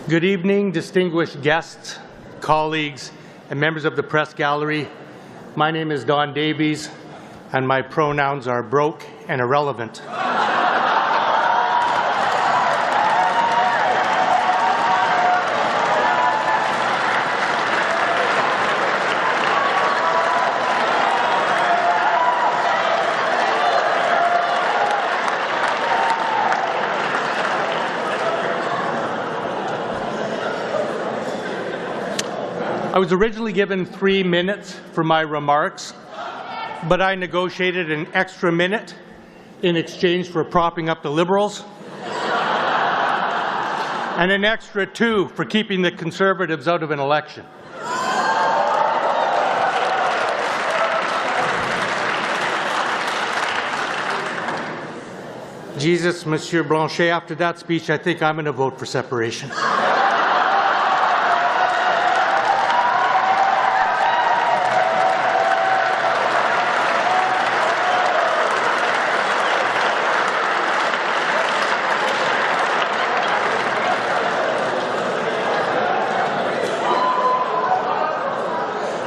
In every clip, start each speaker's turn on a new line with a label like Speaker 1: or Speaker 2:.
Speaker 1: Good evening, distinguished guests, colleagues, and members of the press gallery. My name is Don Davies, and my pronouns are broke and irrelevant. I was originally given 3 minutes for my remarks, but I negotiated an extra minute in exchange for propping up the Liberals, and an extra 2 for keeping the Conservatives out of an election. Jesus, Monsieur Blanchet, after that speech, I think I'm going to vote for separation.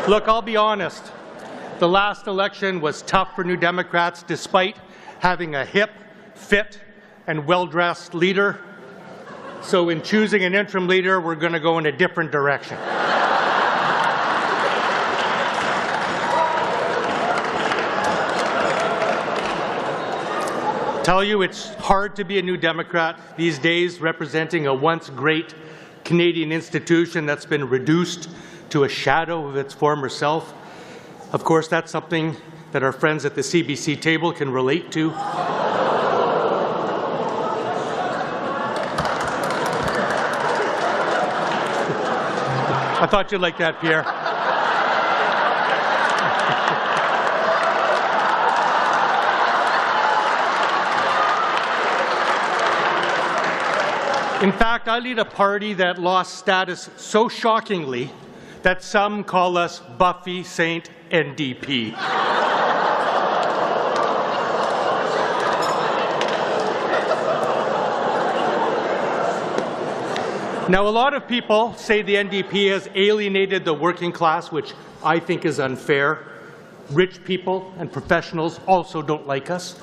Speaker 1: Look, I'll be honest. The last election was tough for New Democrats despite having a hip, fit, and well-dressed leader. So in choosing an interim leader, we're going to go in a different direction. Tell you it's hard to be a New Democrat these days, representing a once great Canadian institution that's been reduced to a shadow of its former self. Of course, that's something that our friends at the CBC table can relate to. I thought you'd like that, Pierre. In fact, I lead a party that lost status so shockingly that some call us Buffy Saint NDP. Now, a lot of people say the NDP has alienated the working class, which I think is unfair. Rich people and professionals also don't like us.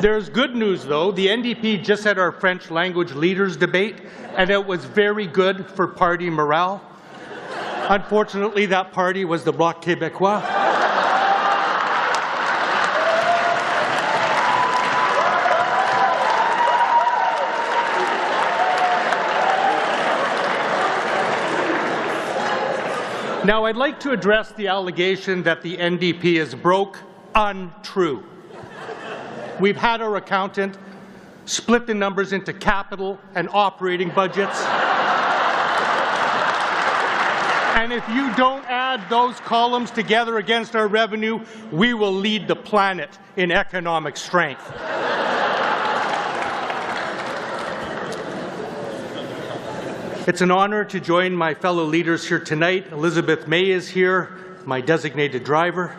Speaker 1: There's good news, though. The NDP just had our French language leaders debate, and it was very good for party morale. Unfortunately, that party was the Bloc Québécois. Now, I'd like to address the allegation that the NDP is broke. Untrue. We've had our accountant split the numbers into capital and operating budgets. And if you don't add those columns together against our revenue, we will lead the planet in economic strength. It's an honor to join my fellow leaders here tonight. Elizabeth May is here, my designated driver.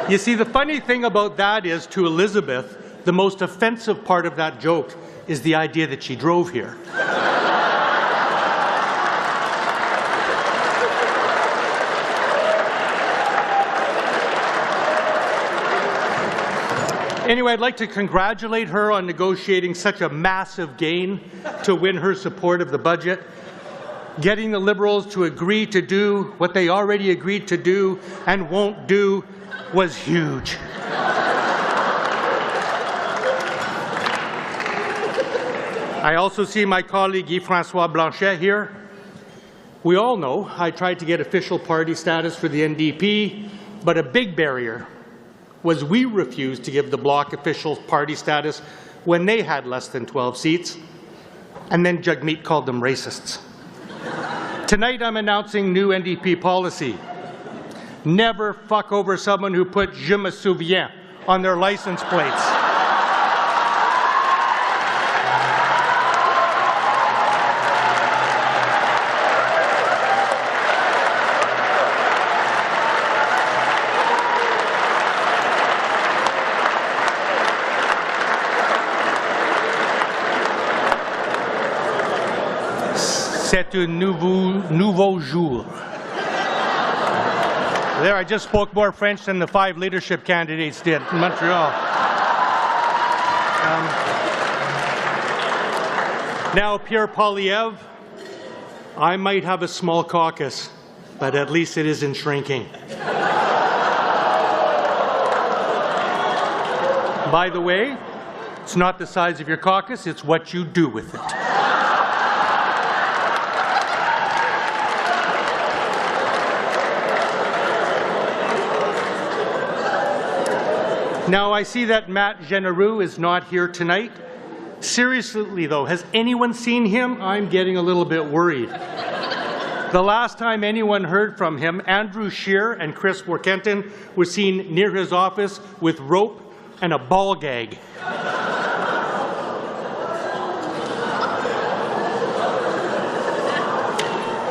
Speaker 1: You see, the funny thing about that is, to Elizabeth, the most offensive part of that joke is the idea that she drove here. Anyway, I'd like to congratulate her on negotiating such a massive gain to win her support of the budget. Getting the Liberals to agree to do what they already agreed to do and won't do was huge. I also see my colleague Yves-François Blanchet here. We all know I tried to get official party status for the NDP, but a big barrier was we refused to give the Bloc official party status when they had less than 12 seats, and then Jagmeet called them racists. Tonight I'm announcing new NDP policy. Never fuck over someone who put Je me souviens on their license plates. C'est un nouveau jour. There, I just spoke more French than the 5 leadership candidates did in Montreal. Now, Pierre Poilievre, I might have a small caucus, but at least it isn't shrinking. By the way, it's not the size of your caucus, it's what you do with it. Now, I see that Matt Genereux is not here tonight. Seriously, though, has anyone seen him? I'm getting a little bit worried. The last time anyone heard from him, Andrew Scheer and Chris Warkentin were seen near his office with rope and a ball gag.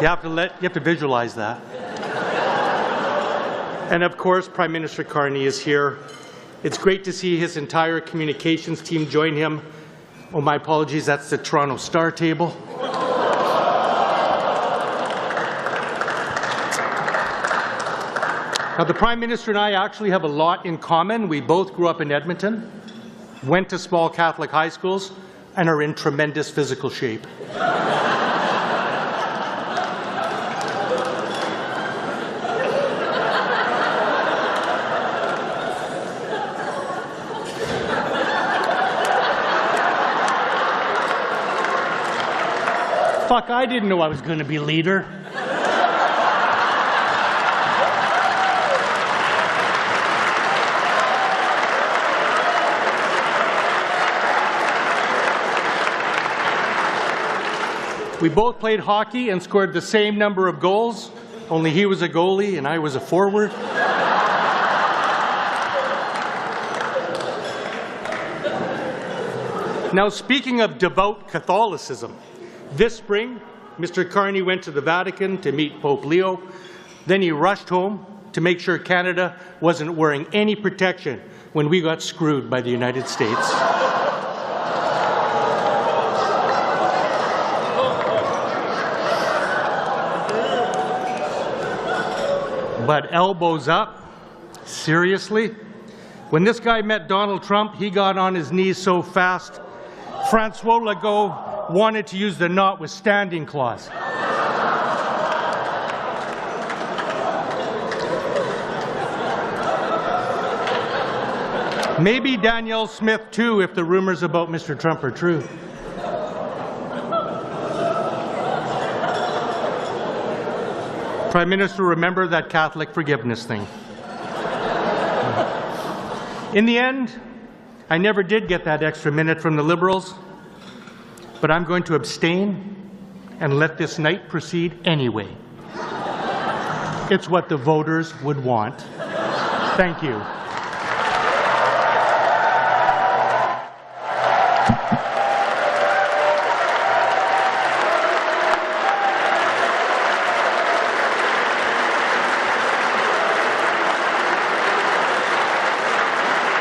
Speaker 1: You have to visualize that. And of course, Prime Minister Carney is here. It's great to see his entire communications team join him. Oh, my apologies, that's the Toronto Star table. Now, the Prime Minister and I actually have a lot in common. We both grew up in Edmonton, went to small Catholic high schools, and are in tremendous physical shape. Fuck, I didn't know I was going to be leader. We both played hockey and scored the same number of goals, only he was a goalie and I was a forward. Now, speaking of devout Catholicism, this spring, Mr. Carney went to the Vatican to meet Pope Leo. Then he rushed home to make sure Canada wasn't wearing any protection when we got screwed by the United States. But elbows up? Seriously? When this guy met Donald Trump, he got on his knees so fast, Francois Legault wanted to use the notwithstanding clause. Maybe Danielle Smith, too, if the rumors about Mr. Trump are true. Prime Minister, remember that Catholic forgiveness thing. In the end, I never did get that extra minute from the Liberals, but I'm going to abstain and let this night proceed anyway. It's what the voters would want. Thank you.